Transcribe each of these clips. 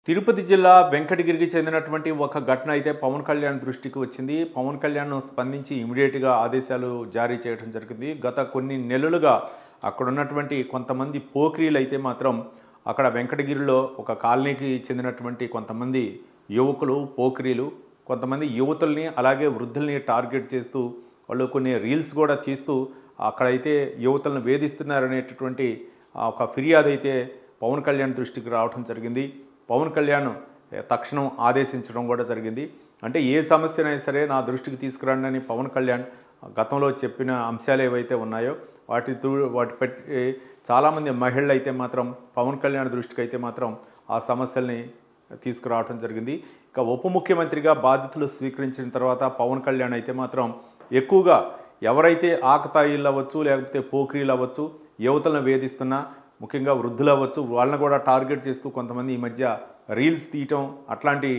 తిరుపతి జిల్లా వెంకటగిరికి చెందినటువంటి ఒక ఘటన అయితే పవన్ కళ్యాణ్ దృష్టికి వచ్చింది. పవన్ కళ్యాణ్ స్పందించి ఇమీడియట్‌గా ఆదేశాలు జారీ చేయడం జరిగింది. గత కొన్ని నెలలుగా అక్కడ ఉన్నటువంటి కొంతమంది పోకిరీలు అయితే మాత్రం అక్కడ వెంకటగిరిలో ఒక కాలనీకి చెందినటువంటి కొంతమంది యువకులు పోకిరీలు కొంతమంది యువతుల్ని అలాగే వృద్ధుల్ని టార్గెట్ చేస్తూ వాళ్ళు కొన్ని రీల్స్ కూడా తీస్తూ అక్కడైతే యువతులను వేధిస్తున్నారనేటటువంటి ఒక ఫిర్యాదు అయితే పవన్ కళ్యాణ్ దృష్టికి రావడం జరిగింది. పవన్ కళ్యాణ్ తక్షణం ఆదేశించడం కూడా జరిగింది. అంటే ఏ సమస్యనైనా సరే నా దృష్టికి తీసుకురండి అని పవన్ కళ్యాణ్ గతంలో చెప్పిన అంశాలు ఏవైతే ఉన్నాయో వాటి పెట్టి చాలామంది మహిళలు అయితే మాత్రం పవన్ కళ్యాణ్ దృష్టికి అయితే మాత్రం ఆ సమస్యల్ని తీసుకురావడం జరిగింది. ఇక ఉప ముఖ్యమంత్రిగా బాధ్యతలు స్వీకరించిన తర్వాత పవన్ కళ్యాణ్ అయితే మాత్రం ఎక్కువగా ఎవరైతే ఆకతాయిలు అవ్వచ్చు లేకపోతే పోకిరీలు అవ్వచ్చు యువతలను వేధిస్తున్నా ముఖ్యంగా వృద్ధులు అవ్వచ్చు వాళ్ళని కూడా టార్గెట్ చేస్తూ కొంతమంది ఈ మధ్య రీల్స్ తీయటం అట్లాంటి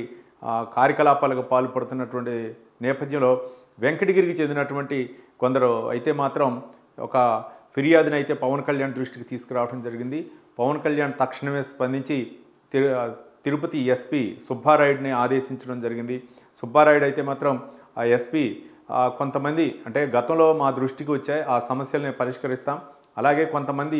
కార్యకలాపాలకు పాల్పడుతున్నటువంటి నేపథ్యంలో వెంకటగిరికి చెందినటువంటి కొందరు అయితే మాత్రం ఒక ఫిర్యాదుని అయితే పవన్ కళ్యాణ్ దృష్టికి తీసుకురావడం జరిగింది. పవన్ కళ్యాణ్ తక్షణమే స్పందించి తిరుపతి ఎస్పీ సుబ్బారాయుడిని ఆదేశించడం జరిగింది. సుబ్బారాయుడు అయితే మాత్రం ఆ ఎస్పీ కొంతమంది అంటే గతంలో మా దృష్టికి వచ్చాయి ఆ సమస్యల్ని పరిష్కరిస్తాం, అలాగే కొంతమంది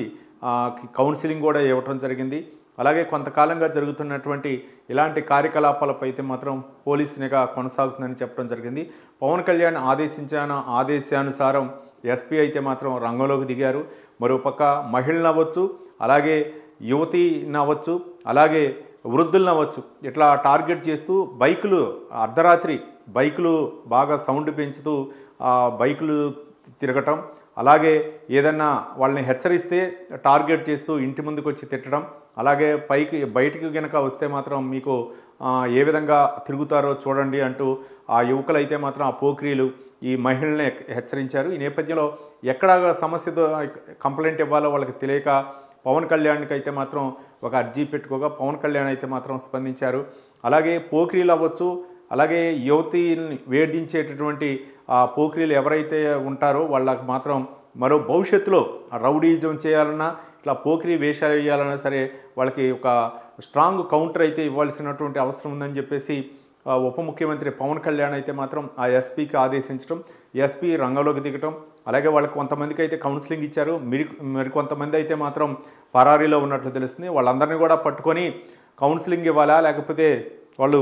కౌన్సిలింగ్ కూడా ఇవ్వటం జరిగింది, అలాగే కొంతకాలంగా జరుగుతున్నటువంటి ఇలాంటి కార్యకలాపాలపై అయితే మాత్రం పోలీస్ నిఘా కొనసాగుతుందని చెప్పడం జరిగింది. పవన్ కళ్యాణ్ ఆదేశానుసారం ఎస్పీ అయితే మాత్రం రంగంలోకి దిగారు. మరోపక్క మహిళలు అవ్వచ్చు అలాగే యువతిని అవ్వచ్చు అలాగే వృద్ధులను అవ్వచ్చు ఇట్లా టార్గెట్ చేస్తూ బైకులు అర్ధరాత్రి బైకులు బాగా సౌండ్ పెంచుతూ బైకులు తిరగటం అలాగే ఏదన్నా వాళ్ళని హెచ్చరిస్తే టార్గెట్ చేస్తూ ఇంటి ముందుకు వచ్చి తిట్టడం అలాగే బయటికి కనుక వస్తే మాత్రం మీకు ఏ విధంగా తిరుగుతారో చూడండి అంటూ ఆ యువకులు అయితే మాత్రం ఆ పోకిరీలు ఈ మహిళల్ని హెచ్చరించారు. ఈ నేపథ్యంలో ఎక్కడ సమస్యతో కంప్లైంట్ ఇవ్వాలో వాళ్ళకి తెలియక పవన్ కళ్యాణ్కి అయితే మాత్రం ఒక అర్జీ పెట్టుకోగా పవన్ కళ్యాణ్ అయితే మాత్రం స్పందించారు. అలాగే పోకిరీలు అవ్వచ్చు అలాగే యువతిని వేధించేటటువంటి ఆ పోకిరీలు ఎవరైతే ఉంటారో వాళ్ళకి మాత్రం మరో భవిష్యత్తులో రౌడీజం చేయాలన్నా ఇట్లా పోకిరీ వేషాలు వేయాలన్నా సరే వాళ్ళకి ఒక స్ట్రాంగ్ కౌంటర్ అయితే ఇవ్వాల్సినటువంటి అవసరం ఉందని చెప్పేసి ఉప ముఖ్యమంత్రి పవన్ కళ్యాణ్ అయితే మాత్రం ఆ ఎస్పీకి ఆదేశించడం, ఎస్పీ రంగంలోకి దిగటం అలాగే వాళ్ళకి కొంతమందికి అయితే కౌన్సిలింగ్ ఇచ్చారు. మరికొంతమంది అయితే మాత్రం పరారీలో ఉన్నట్లు తెలుస్తుంది. వాళ్ళందరినీ కూడా పట్టుకొని కౌన్సిలింగ్ ఇవ్వాలా లేకపోతే వాళ్ళు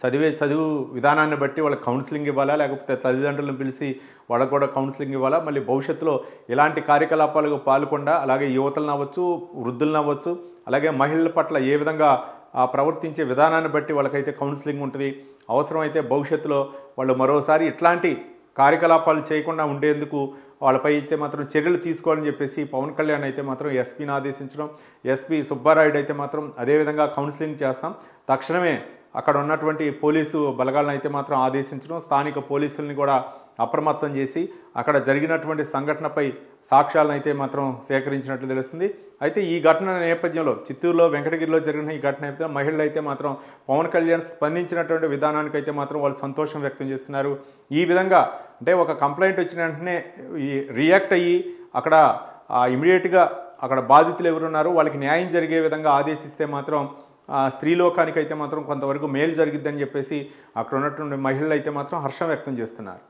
చదువు విధానాన్ని బట్టి వాళ్ళకి కౌన్సిలింగ్ ఇవ్వాలా లేకపోతే తల్లిదండ్రులను పిలిచి వాళ్ళకు కూడా కౌన్సిలింగ్ ఇవ్వాలా, మళ్ళీ భవిష్యత్తులో ఇలాంటి కార్యకలాపాలకు పాల్గొండా అలాగే యువతలను అవ్వచ్చు వృద్ధులను అవ్వచ్చు అలాగే మహిళల పట్ల ఏ విధంగా ప్రవర్తించే విధానాన్ని బట్టి వాళ్ళకైతే కౌన్సిలింగ్ ఉంటుంది. అవసరమైతే భవిష్యత్తులో వాళ్ళు మరోసారి ఇట్లాంటి కార్యకలాపాలు చేయకుండా ఉండేందుకు వాళ్ళపై అయితే మాత్రం చర్యలు తీసుకోవాలని చెప్పేసి పవన్ కళ్యాణ్ అయితే మాత్రం ఎస్పీని ఆదేశించడం, ఎస్పీ సుబ్బారాయుడు అయితే మాత్రం అదేవిధంగా కౌన్సిలింగ్ చేస్తాం, తక్షణమే అక్కడ ఉన్నటువంటి పోలీసు బలగాలను అయితే మాత్రం ఆదేశించడం, స్థానిక పోలీసుల్ని కూడా అప్రమత్తం చేసి అక్కడ జరిగినటువంటి సంఘటనపై సాక్ష్యాలను అయితే మాత్రం సేకరించినట్లు తెలుస్తుంది. అయితే ఈ ఘటన నేపథ్యంలో చిత్తూరులో వెంకటగిరిలో జరిగిన ఈ ఘటన నేపథ్యంలో మహిళలు అయితే మాత్రం పవన్ కళ్యాణ్ స్పందించినటువంటి విధానానికి అయితే మాత్రం వాళ్ళు సంతోషం వ్యక్తం చేస్తున్నారు. ఈ విధంగా అంటే ఒక కంప్లైంట్ వచ్చిన వెంటనే రియాక్ట్ అయ్యి అక్కడ ఇమీడియట్గా అక్కడ బాధితులు ఎవరున్నారో వాళ్ళకి న్యాయం జరిగే విధంగా ఆదేశిస్తే మాత్రం స్త్రీలోకానికి అయితే మాత్రం కొంతవరకు మేలు జరిగిద్దని చెప్పేసి అక్కడ ఉన్నటువంటి మహిళలు అయితే మాత్రం హర్షం వ్యక్తం చేస్తున్నారు.